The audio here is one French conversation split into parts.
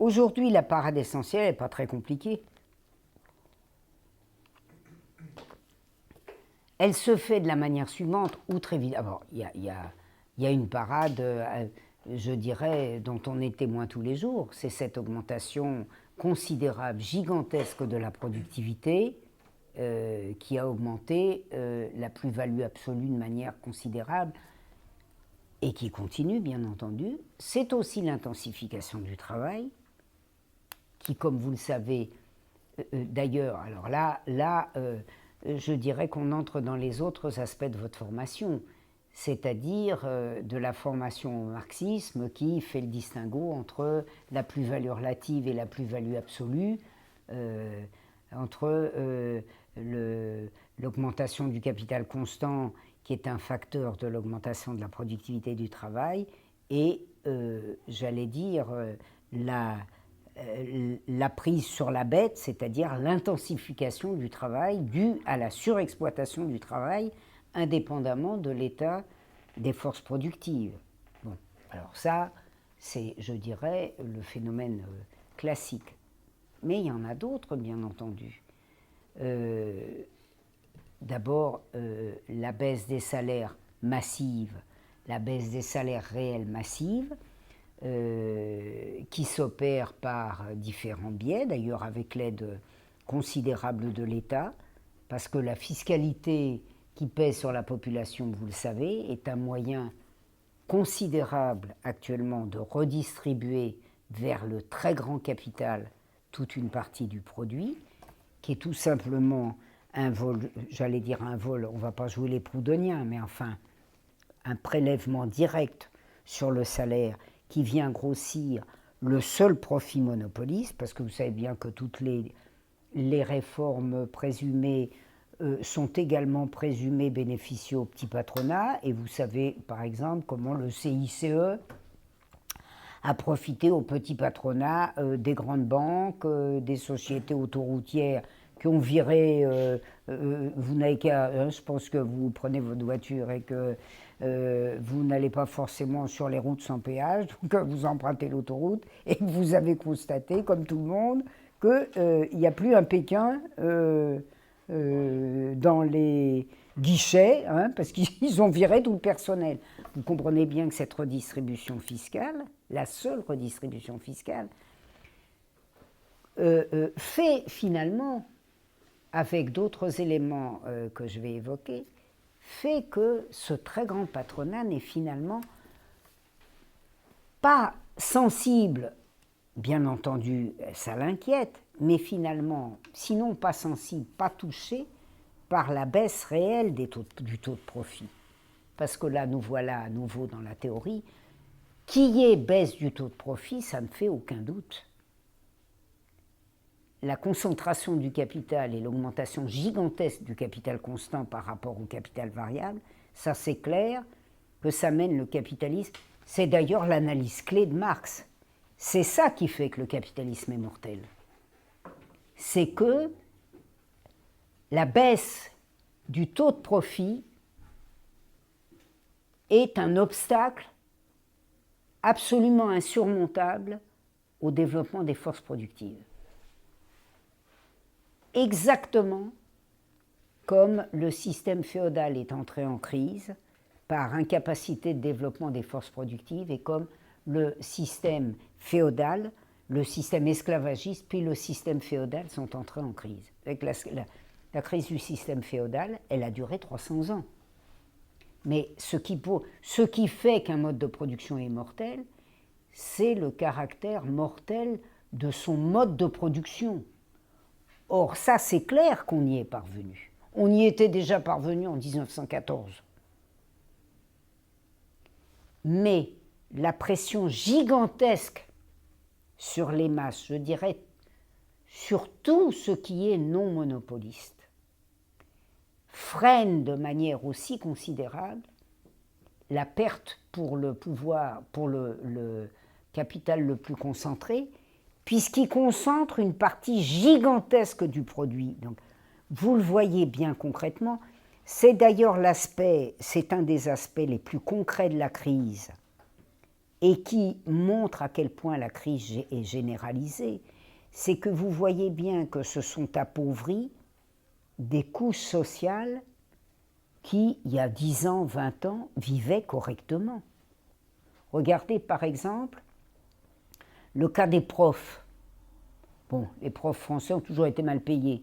Aujourd'hui, la parade essentielle n'est pas très compliquée. Elle se fait de la manière suivante, outre évidemment, il y a une parade, je dirais, dont on est témoin tous les jours, c'est cette augmentation considérable, gigantesque de la productivité, qui a augmenté la plus-value absolue de manière considérable et qui continue, bien entendu. C'est aussi l'intensification du travail, qui, comme vous le savez, d'ailleurs, alors là je dirais qu'on entre dans les autres aspects de votre formation, c'est-à-dire de la formation au marxisme qui fait le distinguo entre la plus-value relative et la plus-value absolue, entre l'augmentation du capital constant qui est un facteur de l'augmentation de la productivité du travail et, j'allais dire, la prise sur la bête, c'est-à-dire l'intensification du travail due à la surexploitation du travail indépendamment de l'état des forces productives. Bon, alors ça, c'est, je dirais, le phénomène classique. Mais il y en a d'autres, bien entendu. D'abord, la baisse des salaires massive, la baisse des salaires réels massive, qui s'opère par différents biais, d'ailleurs avec l'aide considérable de l'État, parce que la fiscalité qui pèse sur la population, vous le savez, est un moyen considérable actuellement de redistribuer vers le très grand capital toute une partie du produit, qui est tout simplement un vol, j'allais dire un vol, on ne va pas jouer les proudhoniens, mais enfin un prélèvement direct sur le salaire qui vient grossir le seul profit monopoliste, parce que vous savez bien que toutes les réformes présumées sont également présumées bénéficier au petit patronat, et vous savez par exemple comment le CICE a profité au petit patronat des grandes banques, des sociétés autoroutières qui ont viré, vous n'avez qu'à, je pense que vous prenez votre voiture et que vous n'allez pas forcément sur les routes sans péage, donc vous empruntez l'autoroute et vous avez constaté, comme tout le monde, qu'il n'y a plus un Pékin dans les guichets, hein, parce qu'ils ont viré tout le personnel. Vous comprenez bien que cette redistribution fiscale, la seule redistribution fiscale, fait finalement, avec d'autres éléments que je vais évoquer, fait que ce très grand patronat n'est finalement pas sensible, bien entendu ça l'inquiète, mais finalement, sinon pas sensible, pas touché par la baisse réelle du taux de profit. Parce que là, nous voilà à nouveau dans la théorie, qu'il y ait baisse du taux de profit, ça ne fait aucun doute. La concentration du capital et l'augmentation gigantesque du capital constant par rapport au capital variable, ça c'est clair que ça mène le capitalisme. C'est d'ailleurs l'analyse clé de Marx. C'est ça qui fait que le capitalisme est mortel. C'est que la baisse du taux de profit est un obstacle absolument insurmontable au développement des forces productives. Exactement comme le système féodal est entré en crise par incapacité de développement des forces productives et comme le système féodal, le système esclavagiste puis le système féodal sont entrés en crise. Avec la crise du système féodal, elle a duré 300 ans. Mais ce qui fait qu'un mode de production est mortel, c'est le caractère mortel de son mode de production. Or, ça, c'est clair qu'on y est parvenu. On y était déjà parvenu en 1914. Mais la pression gigantesque sur les masses, je dirais, sur tout ce qui est non monopoliste, freine de manière aussi considérable la perte pour le pouvoir, pour le capital le plus concentré, puisqu'il concentre une partie gigantesque du produit. Donc, vous le voyez bien concrètement, c'est d'ailleurs c'est un des aspects les plus concrets de la crise, et qui montre à quel point la crise est généralisée, c'est que vous voyez bien que se sont appauvries des couches sociales qui, il y a 10 ans, 20 ans, vivaient correctement. Regardez par exemple le cas des profs. Bon, les profs français ont toujours été mal payés,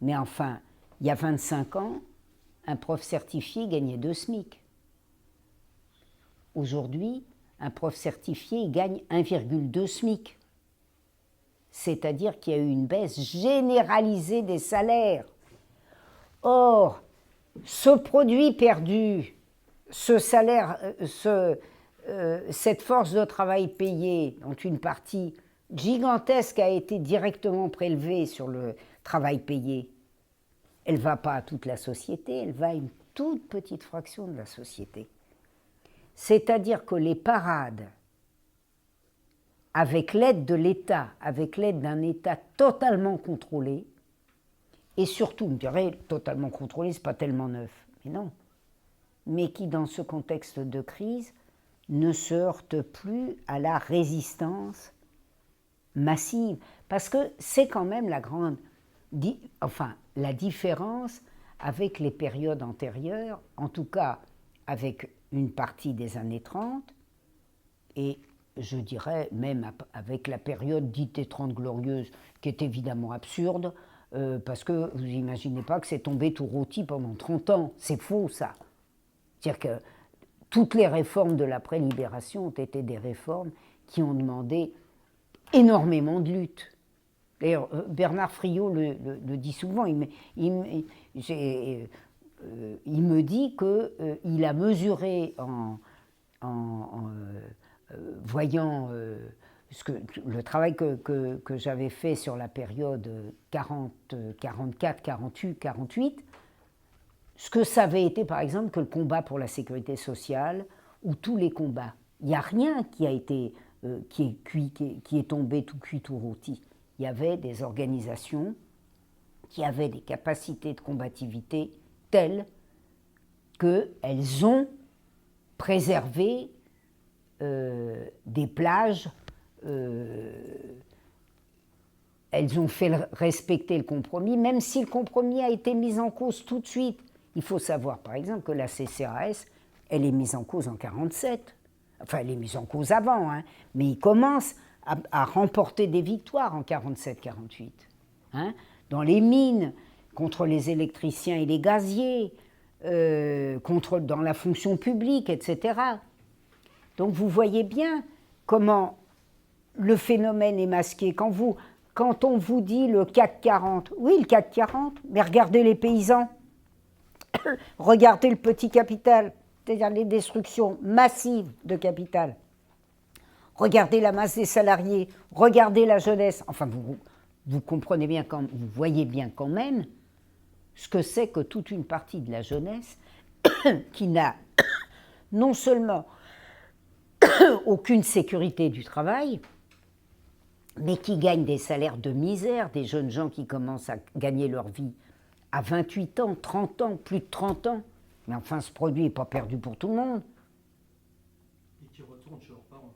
mais enfin, il y a 25 ans, un prof certifié gagnait 2 SMIC. Aujourd'hui, un prof certifié gagne 1,2 SMIC. C'est-à-dire qu'il y a eu une baisse généralisée des salaires. Or, ce produit perdu, ce salaire, cette force de travail payée, dont une partie gigantesque a été directement prélevée sur le travail payé, elle ne va pas à toute la société, elle va à une toute petite fraction de la société. C'est-à-dire que les parades, avec l'aide de l'État, avec l'aide d'un État totalement contrôlé, et surtout, on dirait totalement contrôlé, c'est pas tellement neuf, mais non, mais qui dans ce contexte de crise ne se heurte plus à la résistance massive, parce que c'est quand même la grande, la différence avec les périodes antérieures, en tout cas avec une partie des années 30, et je dirais même avec la période dite des 30 glorieuses, qui est évidemment absurde, parce que vous n'imaginez pas que c'est tombé tout rôti pendant 30 ans. C'est faux, ça. C'est-à-dire que toutes les réformes de l'après-libération ont été des réformes qui ont demandé énormément de lutte. D'ailleurs, Bernard Friot le dit souvent, il me dit qu'il a mesuré en voyant le travail que j'avais fait sur la période 44, 48, 48, ce que ça avait été par exemple que le combat pour la sécurité sociale ou tous les combats. Il n'y a rien qui a été qui est tombé tout cuit, tout rôti. Il y avait des organisations qui avaient des capacités de combativité telles qu'elles ont préservé des plages, elles ont fait respecter le compromis, même si le compromis a été mis en cause tout de suite. Il faut savoir, par exemple, que la CCAS, elle est mise en cause en 1947. Enfin, elle est mise en cause avant, hein, mais il commence à remporter des victoires en 1947-1948. Hein, dans les mines, contre les électriciens et les gaziers, dans la fonction publique, etc. Donc vous voyez bien comment le phénomène est masqué. Quand on vous dit le CAC 40, oui, le CAC 40, mais regardez les paysans, regardez le petit capital, c'est-à-dire les destructions massives de capital. Regardez la masse des salariés, regardez la jeunesse. Enfin, vous comprenez bien, vous voyez bien quand même ce que c'est que toute une partie de la jeunesse qui n'a non seulement aucune sécurité du travail, mais qui gagnent des salaires de misère, des jeunes gens qui commencent à gagner leur vie à 28 ans, 30 ans, plus de 30 ans. Mais enfin, ce produit n'est pas perdu pour tout le monde. Et qui retournent chez leurs parents.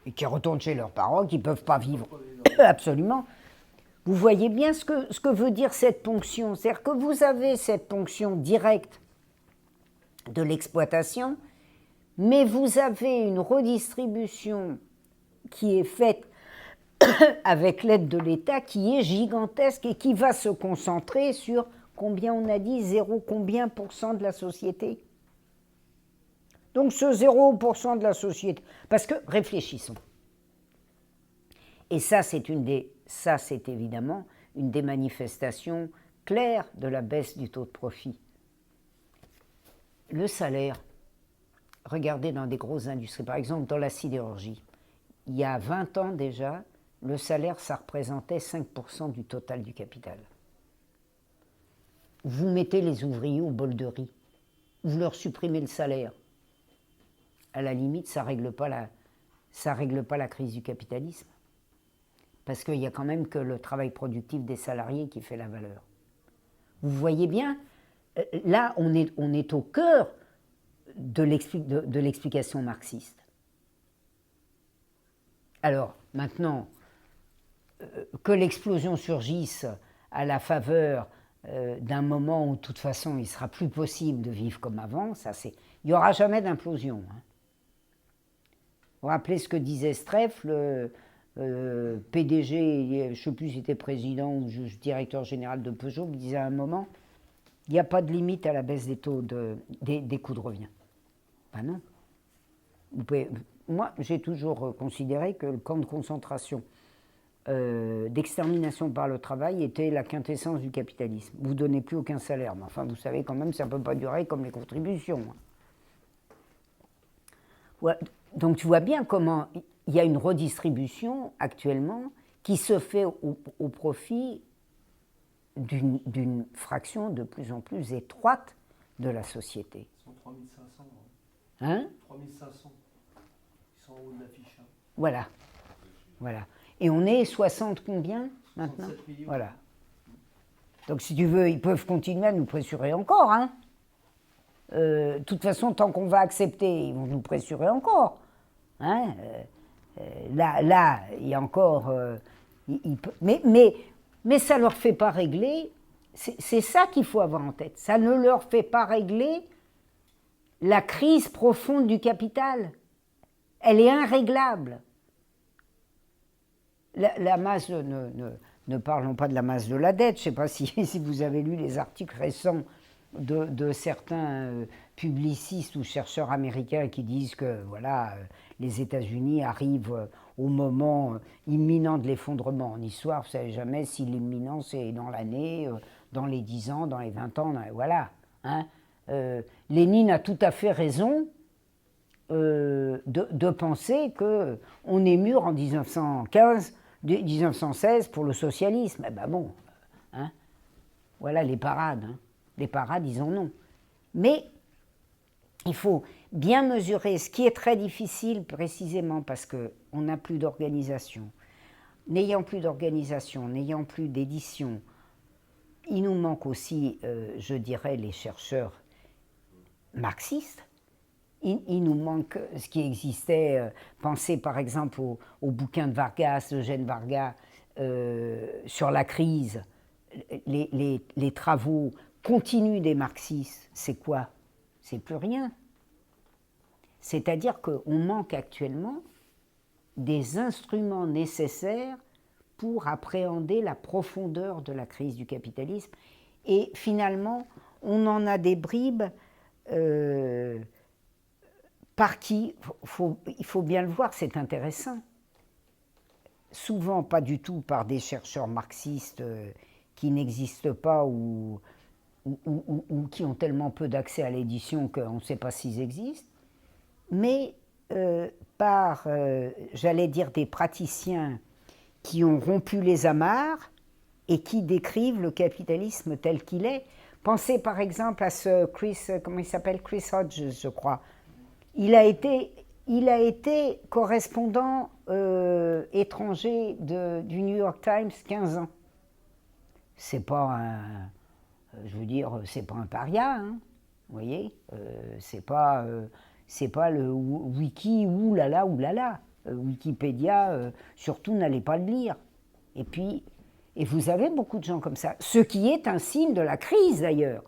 Et qui retournent chez leurs parents, qui ne peuvent pas vivre. Absolument. Vous voyez bien ce que veut dire cette ponction. C'est-à-dire que vous avez cette ponction directe de l'exploitation, mais vous avez une redistribution qui est faite avec l'aide de l'État qui est gigantesque et qui va se concentrer sur combien on a dit, 0 combien % de la société. Donc ce 0% de la société, parce que réfléchissons. Et ça c'est évidemment une des manifestations claires de la baisse du taux de profit. Le salaire, regardez dans des grosses industries, par exemple dans la sidérurgie, il y a 20 ans déjà, le salaire, ça représentait 5% du total du capital. Vous mettez les ouvriers au bol de riz, vous leur supprimez le salaire. À la limite, ça règle pas la crise du capitalisme. Parce qu'il y a quand même que le travail productif des salariés qui fait la valeur. Vous voyez bien, là, on est au cœur de l'explication marxiste. Alors, maintenant, que l'explosion surgisse à la faveur d'un moment où, de toute façon, il ne sera plus possible de vivre comme avant, il n'y aura jamais d'implosion. Hein. Vous vous rappelez ce que disait Streff, le PDG, je ne sais plus si c'était président ou directeur général de Peugeot, qui disait à un moment, il n'y a pas de limite à la baisse des taux des coûts de revient. Ben non. Moi, j'ai toujours considéré que le camp de concentration d'extermination par le travail était la quintessence du capitalisme. Vous ne donnez plus aucun salaire, mais enfin, vous savez quand même, ça ne peut pas durer comme les contributions. Ouais, donc tu vois bien comment il y a une redistribution actuellement qui se fait au profit d'une fraction de plus en plus étroite de la société. Ils sont 3500. Hein 3500. Ils sont en haut de l'affiche. Hein. Voilà. Voilà. Et on est 60 combien maintenant? 67 millions. Voilà. Donc si tu veux, ils peuvent continuer à nous pressurer encore. Hein. De toute façon, tant qu'on va accepter, ils vont nous pressurer encore. Hein. Là, il y a encore... mais ça ne leur fait pas régler... C'est ça qu'il faut avoir en tête. Ça ne leur fait pas régler la crise profonde du capital. Elle est irréglable. La masse, ne parlons pas de la masse de la dette. Je ne sais pas si vous avez lu les articles récents de certains publicistes ou chercheurs américains qui disent que voilà, les États-Unis arrivent au moment imminent de l'effondrement. En histoire, vous ne savez jamais si l'imminent c'est dans l'année, dans les 10 ans, dans les 20 ans, voilà. Hein. Lénine a tout à fait raison de penser qu'on est mûr en 1916 pour le socialisme. Eh ben bon, hein, voilà les parades. Hein. Les parades, ils en ont. Mais il faut bien mesurer, ce qui est très difficile précisément parce qu'on n'a plus d'organisation. N'ayant plus d'organisation, n'ayant plus d'édition, il nous manque aussi, je dirais, les chercheurs marxistes. Il nous manque ce qui existait, pensez par exemple au bouquin de Vargas, Eugène Vargas, sur la crise, les travaux continus des marxistes, c'est quoi? C'est plus rien. C'est-à-dire qu'on manque actuellement des instruments nécessaires pour appréhender la profondeur de la crise du capitalisme. Et finalement, on en a des bribes par qui, il faut bien le voir, c'est intéressant. Souvent pas du tout par des chercheurs marxistes qui n'existent pas ou qui ont tellement peu d'accès à l'édition qu'on ne sait pas s'ils existent, mais par, j'allais dire, des praticiens qui ont rompu les amarres et qui décrivent le capitalisme tel qu'il est. Pensez par exemple à ce comment il s'appelle, Chris Hodges, je crois. Il a été correspondant étranger du New York Times 15 ans. C'est pas un... Je veux dire, c'est pas un paria, hein, vous voyez, c'est pas le wiki oulala. Wikipédia, surtout n'allez pas le lire. Et vous avez beaucoup de gens comme ça, ce qui est un signe de la crise d'ailleurs.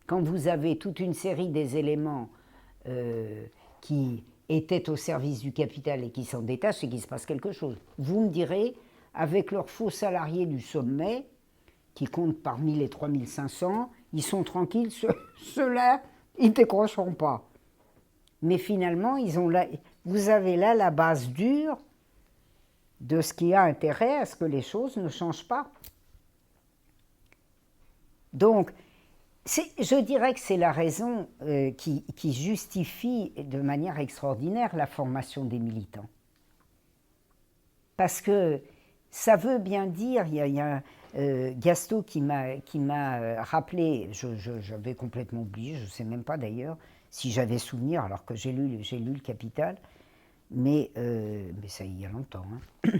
Quand vous avez toute une série des éléments qui étaient au service du capital et qui s'en détachent, c'est qu'il se passe quelque chose. Vous me direz, avec leurs faux salariés du sommet, qui comptent parmi les 3500, ils sont tranquilles, ceux-là, ils ne décrocheront pas. Mais finalement, vous avez là la base dure de ce qui a intérêt à ce que les choses ne changent pas. Donc, je dirais que c'est la raison qui justifie de manière extraordinaire la formation des militants. Parce que ça veut bien dire, il y a Gasto qui m'a rappelé, j'avais complètement oublié, je ne sais même pas d'ailleurs si j'avais souvenir alors que j'ai lu le Capital, mais ça il y a longtemps. Hein.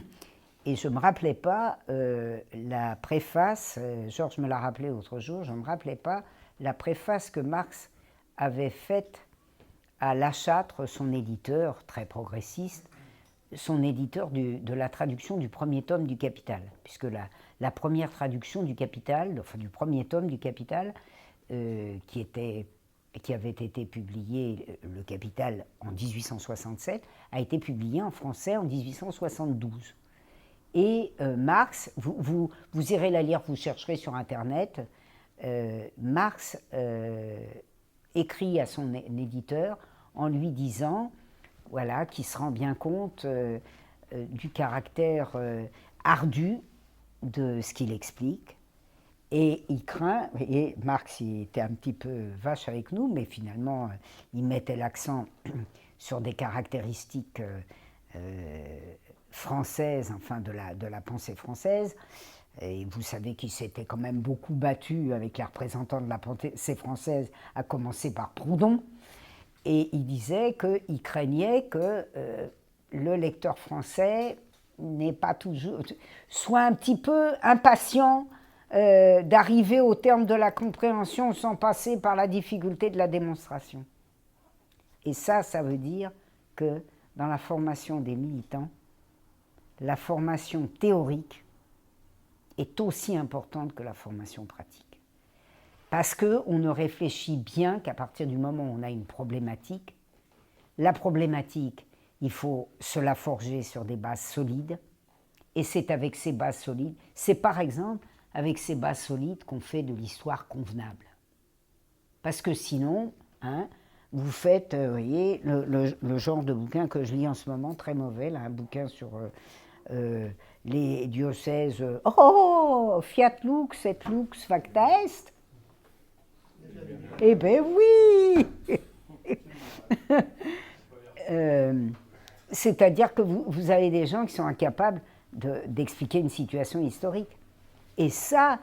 Et je ne me rappelais pas la préface, Georges me l'a rappelé l'autre jour, je ne me rappelais pas la préface que Marx avait faite à La Châtre, son éditeur très progressiste, son éditeur de la traduction du premier tome du Capital, puisque la première traduction du Capital, enfin du premier tome du Capital, qui avait été publié, le Capital, en 1867, a été publié en français en 1872. Et Marx, vous irez la lire, vous chercherez sur Internet, Marx écrit à son éditeur en lui disant, voilà, qu'il se rend bien compte du caractère ardu de ce qu'il explique. Et il craint, et Marx il était un petit peu vache avec nous, mais finalement il mettait l'accent sur des caractéristiques françaises, enfin de la pensée française. Et vous savez qu'il s'était quand même beaucoup battu avec les représentants de la pensée française, à commencer par Proudhon. Et il disait qu'il craignait que le lecteur français n'est pas toujours, soit un petit peu impatient d'arriver au terme de la compréhension sans passer par la difficulté de la démonstration. Et ça veut dire que dans la formation des militants, la formation théorique est aussi importante que la formation pratique. Parce qu'on ne réfléchit bien qu'à partir du moment où on a une problématique. La problématique, il faut se la forger sur des bases solides. Et c'est avec ces bases solides, c'est par exemple avec ces bases solides qu'on fait de l'histoire convenable. Parce que sinon, vous faites, vous voyez, le genre de bouquin que je lis en ce moment, très mauvais, là, un bouquin sur les diocèses. Oh, fiat lux et lux facta est. Eh bien oui. C'est-à-dire que vous avez des gens qui sont incapables d'expliquer une situation historique. Et ça,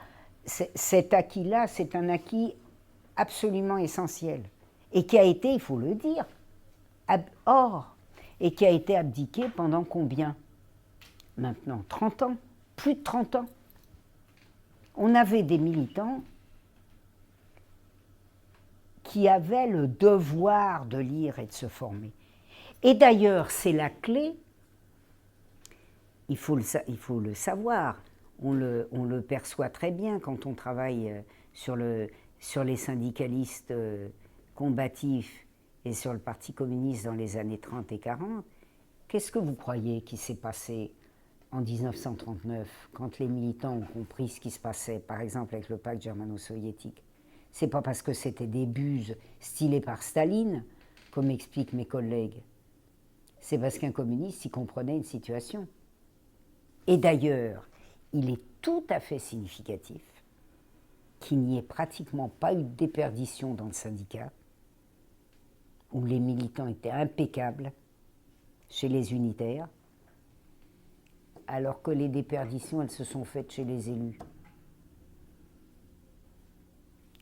cet acquis-là, c'est un acquis absolument essentiel. Et qui a été, il faut le dire, et qui a été abdiqué pendant combien? Maintenant, 30 ans, plus de 30 ans. On avait des militants qui avaient le devoir de lire et de se former. Et d'ailleurs, c'est la clé, il faut le savoir, on le perçoit très bien quand on travaille sur les syndicalistes combatifs et sur le Parti communiste dans les années 30 et 40. Qu'est-ce que vous croyez qui s'est passé en 1939, quand les militants ont compris ce qui se passait, par exemple avec le pacte germano-soviétique? C'est pas parce que c'était des buses stylées par Staline, comme expliquent mes collègues. C'est parce qu'un communiste y comprenait une situation. Et d'ailleurs, il est tout à fait significatif qu'il n'y ait pratiquement pas eu de déperdition dans le syndicat, où les militants étaient impeccables chez les unitaires, alors que les déperditions, elles se sont faites chez les élus,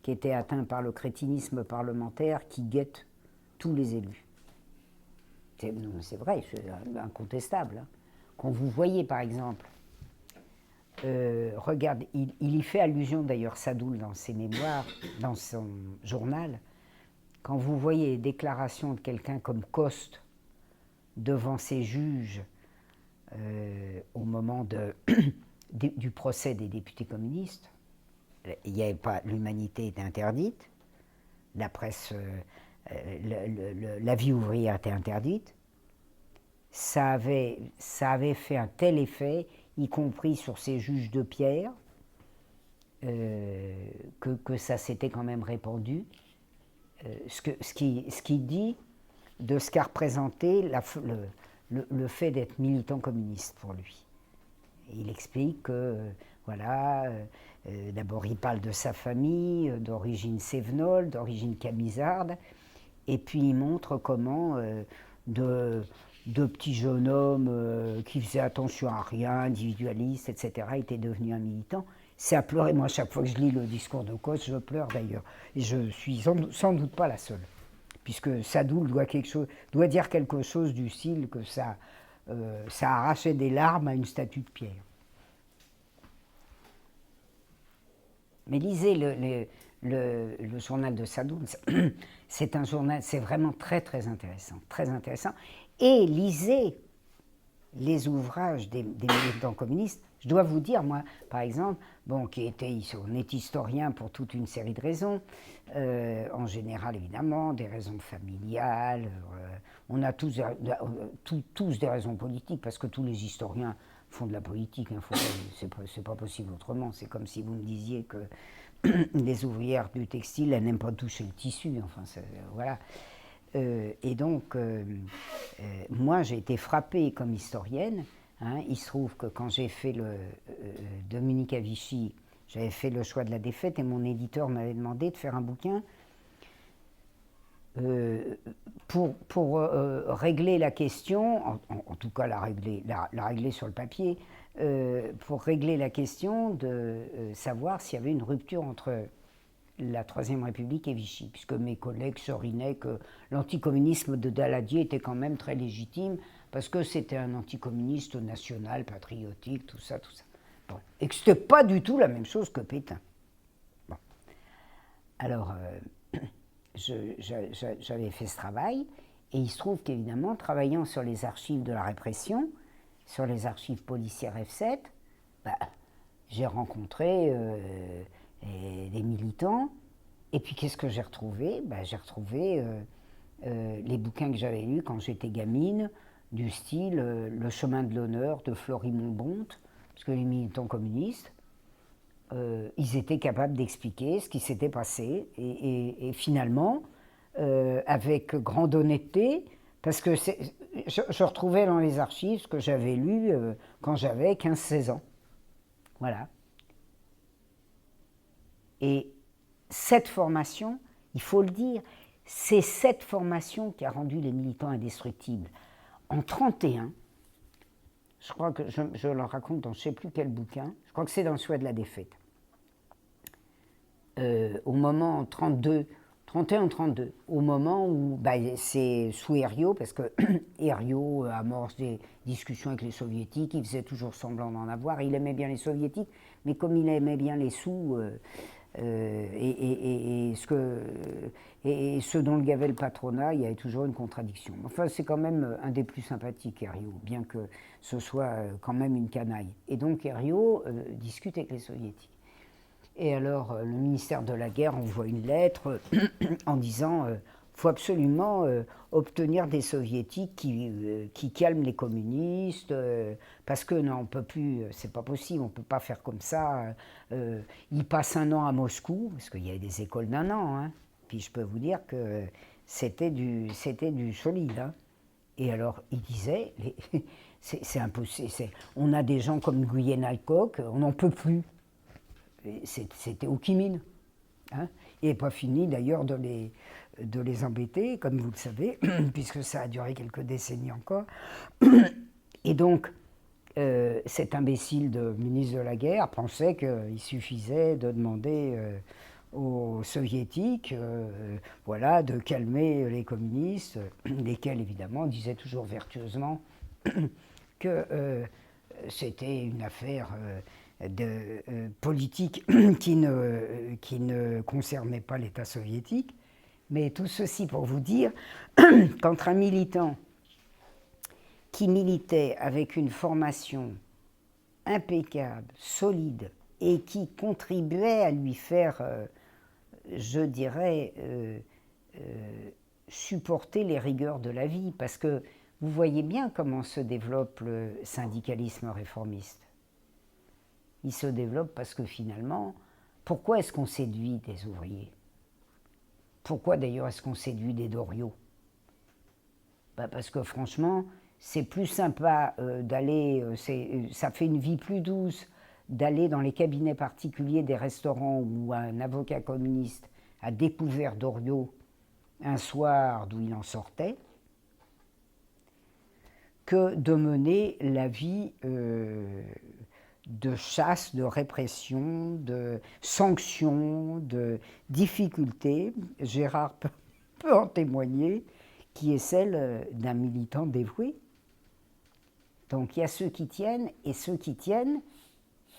qui étaient atteints par le crétinisme parlementaire qui guette tous les élus. C'est vrai, c'est incontestable. Quand vous voyez, par exemple, regarde, il y fait allusion d'ailleurs Sadoul dans ses mémoires, dans son journal, quand vous voyez les déclarations de quelqu'un comme Coste devant ses juges au moment du procès des députés communistes, il n'y avait pas, l'humanité était interdite, la presse, la vie ouvrière était interdite. Ça avait fait un tel effet, y compris sur ces juges de pierre, que ça s'était quand même répandu. Ce qu'il dit de ce qu'a représenté le fait d'être militant communiste pour lui. Et il explique que, voilà, d'abord il parle de sa famille, d'origine sévenole, d'origine camisarde, et puis il montre comment de petits jeunes hommes qui faisaient attention à rien, individualistes, etc., étaient devenus un militant. C'est à pleurer. Moi, chaque fois que je lis le discours de Coste, je pleure d'ailleurs. Et je suis sans doute pas la seule. Puisque Sadoul doit dire quelque chose du style que ça arrachait des larmes à une statue de pierre. Mais lisez le journal de Sadoul. C'est un journal, c'est vraiment très très intéressant, très intéressant. Et lisez les ouvrages des militants communistes, je dois vous dire, moi, par exemple, bon, on est historien pour toute une série de raisons, en général, évidemment, des raisons familiales, on a tous des raisons politiques, parce que tous les historiens font de la politique, hein, c'est pas possible autrement, c'est comme si vous me disiez que les ouvrières du textile, elles n'aiment pas toucher le tissu, enfin, voilà. Et donc, moi, j'ai été frappée comme historienne. Hein. Il se trouve que quand j'ai fait Dominique à Vichy, j'avais fait le choix de la défaite et mon éditeur m'avait demandé de faire un bouquin pour régler la question, en tout cas la régler sur le papier, pour régler la question de savoir s'il y avait une rupture entre la Troisième République et Vichy, puisque mes collègues serinaient que l'anticommunisme de Daladier était quand même très légitime, parce que c'était un anticommuniste national, patriotique, tout ça. Bon. Et que c'était pas du tout la même chose que Pétain. Bon. Alors, j'avais fait ce travail, et il se trouve qu'évidemment, travaillant sur les archives de la répression, sur les archives policières F7, j'ai rencontré des militants, et puis qu'est-ce que j'ai retrouvé? J'ai retrouvé les bouquins que j'avais lus quand j'étais gamine, du style Le chemin de l'honneur de Florimond Bonte, parce que les militants communistes, ils étaient capables d'expliquer ce qui s'était passé, et finalement, avec grande honnêteté, parce que je retrouvais dans les archives ce que j'avais lu quand j'avais 15-16 ans. Voilà. Et cette formation, il faut le dire, c'est cette formation qui a rendu les militants indestructibles. En 1931, je crois que je le raconte dans je ne sais plus quel bouquin, je crois que c'est dans Le choix de la défaite. Au moment 31-32, au moment où c'est sous Herriot, parce que Herriot amorce des discussions avec les soviétiques, il faisait toujours semblant d'en avoir, il aimait bien les soviétiques, mais comme il aimait bien les sous, et ce dont le gavait le patronat, il y avait toujours une contradiction. Enfin, c'est quand même un des plus sympathiques, Herriot, bien que ce soit quand même une canaille. Et donc Herriot discute avec les soviétiques. Et alors, le ministère de la Guerre envoie une lettre en disant faut absolument obtenir des soviétiques qui calment les communistes, parce que non, on peut plus, c'est pas possible, on peut pas faire comme ça. Ils passent un an à Moscou, parce qu'il y a des écoles d'un an, hein. Puis je peux vous dire que c'était du solide. Hein. Et alors, il disait, c'est impossible, on a des gens comme Nguyen Alcock, on n'en peut plus. C'était Ho Chi Minh. Hein. Il n'est pas fini d'ailleurs de les embêter, comme vous le savez, puisque ça a duré quelques décennies encore. Et donc, cet imbécile de ministre de la Guerre pensait qu'il suffisait de demander aux soviétiques de calmer les communistes, lesquels évidemment disaient toujours vertueusement que c'était une affaire politique qui ne concernait pas l'État soviétique. Mais tout ceci pour vous dire qu'entre un militant qui militait avec une formation impeccable, solide, et qui contribuait à lui faire, je dirais, supporter les rigueurs de la vie, parce que vous voyez bien comment se développe le syndicalisme réformiste. Il se développe parce que finalement, pourquoi est-ce qu'on séduit des ouvriers? Pourquoi d'ailleurs est-ce qu'on séduit des Doriot? Parce que franchement, c'est plus sympa d'aller, ça fait une vie plus douce d'aller dans les cabinets particuliers des restaurants où un avocat communiste a découvert Doriot un soir d'où il en sortait, que de mener la vie de chasse, de répression, de sanctions, de difficultés. Gérard peut en témoigner, qui est celle d'un militant dévoué. Donc il y a ceux qui tiennent, et ceux qui tiennent,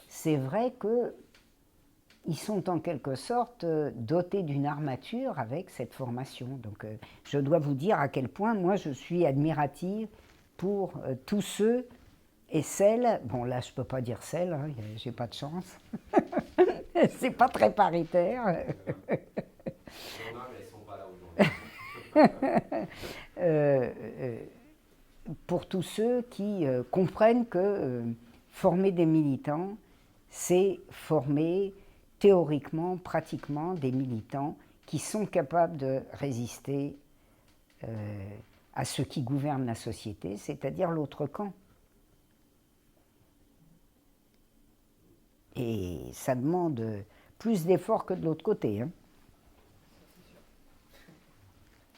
c'est vrai qu'ils sont en quelque sorte dotés d'une armature avec cette formation. Donc je dois vous dire à quel point moi je suis admirative pour tous ceux Et celle, bon là je peux pas dire celle, hein, j'ai pas de chance, c'est pas très paritaire. Non, mais elles sont pas là aujourd'hui. Euh, euh, pour tous ceux qui comprennent que former des militants, c'est former théoriquement, pratiquement des militants qui sont capables de résister à ceux qui gouvernent la société, c'est-à-dire l'autre camp. Et ça demande plus d'efforts que de l'autre côté, hein.